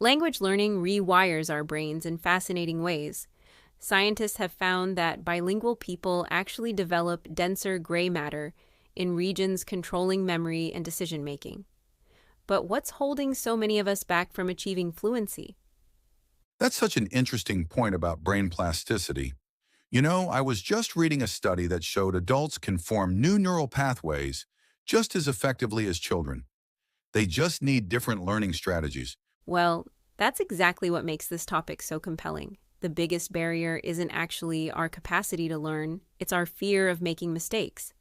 Language learning rewires our brains in fascinating ways. Scientists have found that bilingual people actually develop denser gray matter in regions controlling memory and decision making. But what's holding so many of us back from achieving fluency? That's such an interesting point about brain plasticity. I was just reading a study that showed adults can form new neural pathways just as effectively as children. They just need different learning strategies. Well, that's exactly what makes this topic so compelling. The biggest barrier isn't actually our capacity to learn, it's our fear of making mistakes.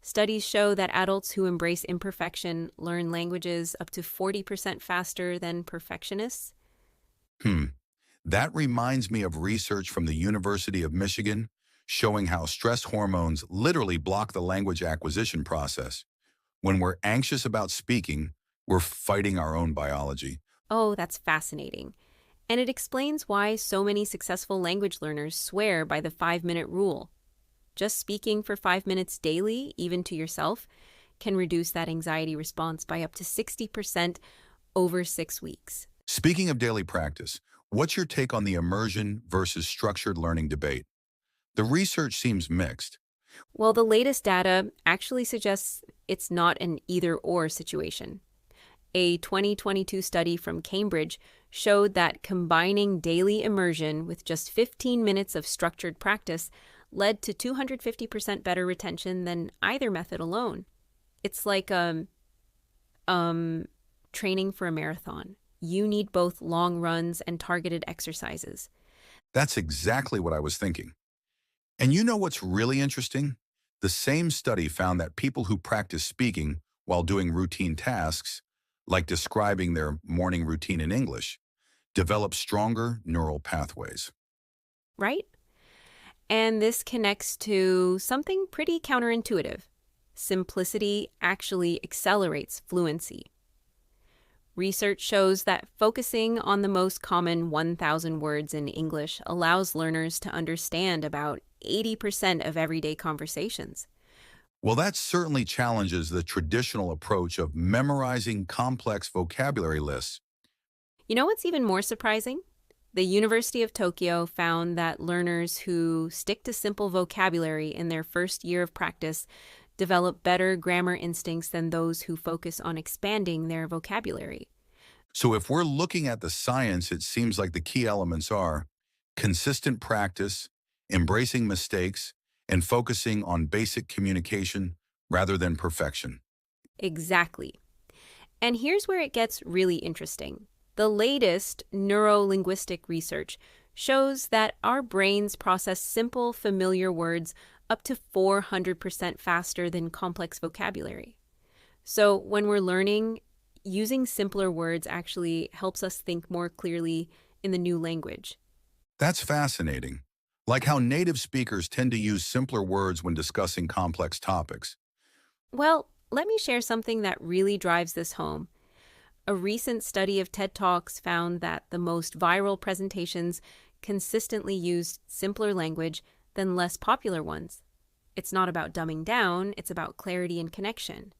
Studies show that adults who embrace imperfection learn languages up to 40% faster than perfectionists. Hmm. That reminds me of research from the University of Michigan showing how stress hormones literally block the language acquisition process. When we're anxious about speaking, we're fighting our own biology. Oh, that's fascinating. And it explains why so many successful language learners swear by the 5 minute rule. Just speaking for 5 minutes daily, even to yourself, can reduce that anxiety response by up to 60% over 6 weeks. Speaking of daily practice, what's your take on the immersion versus structured learning debate? The research seems mixed. Well, the latest data actually suggests it's not an either or situation. A 2022 study from Cambridge showed that combining daily immersion with just 15 minutes of structured practice led to 250% better retention than either method alone. It's like um training for a marathon. You need both long runs and targeted exercises. That's exactly what I was thinking. And you know what's really interesting? The same study found that people who practice speaking while doing routine tasks, like describing their morning routine in English, develop stronger neural pathways. Right? And this connects to something pretty counterintuitive. Simplicity actually accelerates fluency. Research shows that focusing on the most common 1,000 words in English allows learners to understand about 80% of everyday conversations. Well, that certainly challenges the traditional approach of memorizing complex vocabulary lists. You know what's even more surprising? The University of Tokyo found that learners who stick to simple vocabulary in their first year of practice develop better grammar instincts than those who focus on expanding their vocabulary. So if we're looking at the science, it seems like the key elements are consistent practice, embracing mistakes, and focusing on basic communication rather than perfection. Exactly. And here's where it gets really interesting. The latest neuro-linguistic research shows that our brains process simple, familiar words up to 400% faster than complex vocabulary. So when we're learning, using simpler words actually helps us think more clearly in the new language. That's fascinating. Like how native speakers tend to use simpler words when discussing complex topics. Well, let me share something that really drives this home. A recent study of TED Talks found that the most viral presentations consistently used simpler language than less popular ones. It's not about dumbing down, it's about clarity and connection.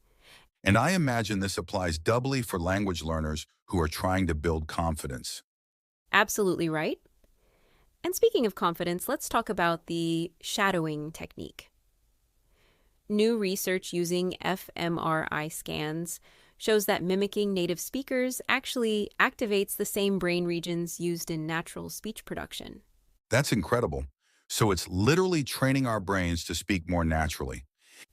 And I imagine this applies doubly for language learners who are trying to build confidence. Absolutely right. And speaking of confidence, let's talk about the shadowing technique. New research using fMRI scans shows that mimicking native speakers actually activates the same brain regions used in natural speech production. That's incredible. So it's literally training our brains to speak more naturally.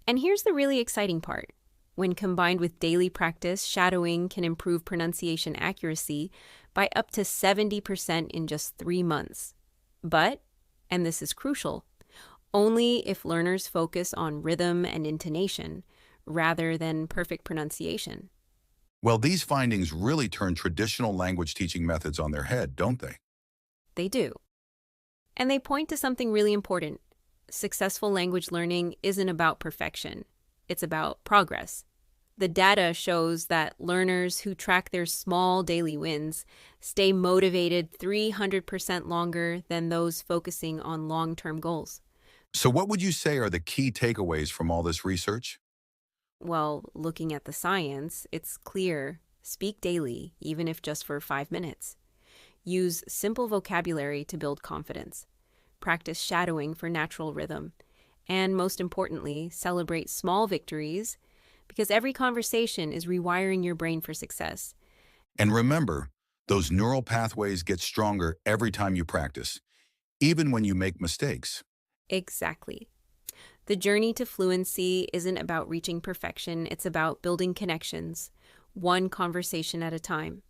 And here's the really exciting part. When combined with daily practice, shadowing can improve pronunciation accuracy by up to 70% in just 3 months. But, and this is crucial, only if learners focus on rhythm and intonation rather than perfect pronunciation. Well, these findings really turn traditional language teaching methods on their head, don't they? They do. And they point to something really important. Successful language learning isn't about perfection, it's about progress. The data shows that learners who track their small daily wins stay motivated 300% longer than those focusing on long term goals. So what would you say are the key takeaways from all this research? Well, looking at the science, it's clear Speak daily, even if just for 5 minutes. Use simple vocabulary to build confidence. Practice shadowing for natural rhythm. And most importantly, celebrate small victories because every conversation is rewiring your brain for success. And remember, those neural pathways get stronger every time you practice, even when you make mistakes. Exactly. The journey to fluency isn't about reaching perfection, it's about building connections, one conversation at a time.